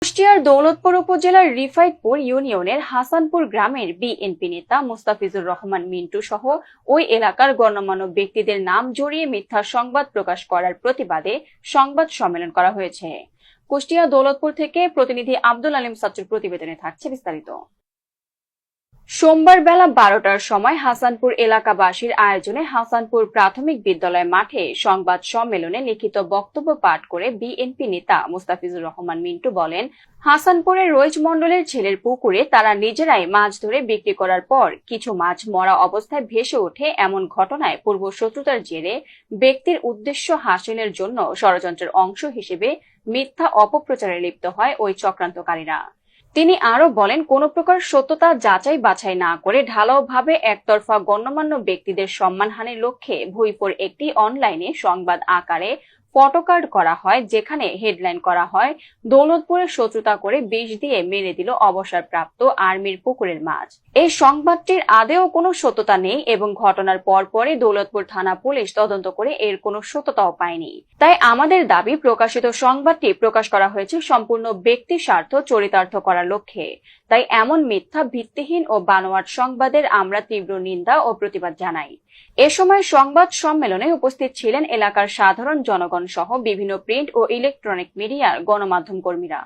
কুষ্টিয়ার দৌলতপুর উপজেলার রিফাইতপুর ইউনিয়নের হাসানপুর গ্রামের বিএনপি নেতা মুস্তাফিজুর রহমান মিন্টু সহ ওই এলাকার গণ্যমান্য ব্যক্তিদের নাম জড়িয়ে মিথ্যা সংবাদ প্রকাশ করার প্রতিবাদে সংবাদ সম্মেলন করা হয়েছে। কুষ্টিয়া দৌলতপুর থেকে প্রতিনিধি আব্দুল আলিম সাচ্চুর প্রতিবেদনে থাকছে বিস্তারিত। সোমবার বেলা 12টার সময় হাসানপুর এলাকাবাসীর আয়োজনে হাসানপুর প্রাথমিক বিদ্যালয় মাঠে সংবাদ সম্মেলনে লিখিত বক্তব্য পাঠ করে বিএনপি নেতা মুস্তাফিজুর রহমান মিন্টু বলেন, হাসানপুরের রইজ মণ্ডলের ছেলের পুকুরে তারা নিজেরাই মাছ ধরে বিক্রি করার পর কিছু মাছ মরা অবস্থায় ভেসে ওঠে। এমন ঘটনায় পূর্ব শত্রুতার জেরে ব্যক্তির উদ্দেশ্য হাসিলের জন্য ষড়যন্ত্রের অংশ হিসেবে মিথ্যা অপপ্রচারে লিপ্ত হয় ওই চক্রান্তকারীরা। তিনি আরো বলেন, কোন প্রকার সত্যতা যাচাই বাছাই না করে ঢালাওভাবে একতরফা গণ্যমান্য ব্যক্তিদের সম্মানহানির লক্ষ্যে ভুইপুর একটি অনলাইনে সংবাদ আকারে ফটোকার্ড করা হয়, যেখানে হেডলাইন করা হয়, দৌলতপুরের শত্রুতা করে বিষ দিয়ে মেরে দিল অবসরপ্রাপ্ত আর্মির পুকুরের মাছ। এই সংবাদটির আদেও কোনো সত্যতা নেই এবং ঘটনার পরপরই দৌলতপুর থানা পুলিশ তদন্ত করে এর কোনো সত্যতাও পায়নি। তাই আমাদের দাবি, প্রকাশিত সংবাদটি প্রকাশ করা হয়েছে সম্পূর্ণ ব্যক্তি স্বার্থ চরিতার্থ করার লক্ষ্যে। তাই এমন মিথ্যা, ভিত্তিহীন ও বানোয়াট সংবাদের আমরা তীব্র নিন্দা ও প্রতিবাদ জানাই। এ সময় সংবাদ সম্মেলনে উপস্থিত ছিলেন এলাকার সাধারণ জনগণ সহ বিভিন্ন প্রিন্ট ও ইলেকট্রনিক মিডিয়ার গণমাধ্যম কর্মীরা।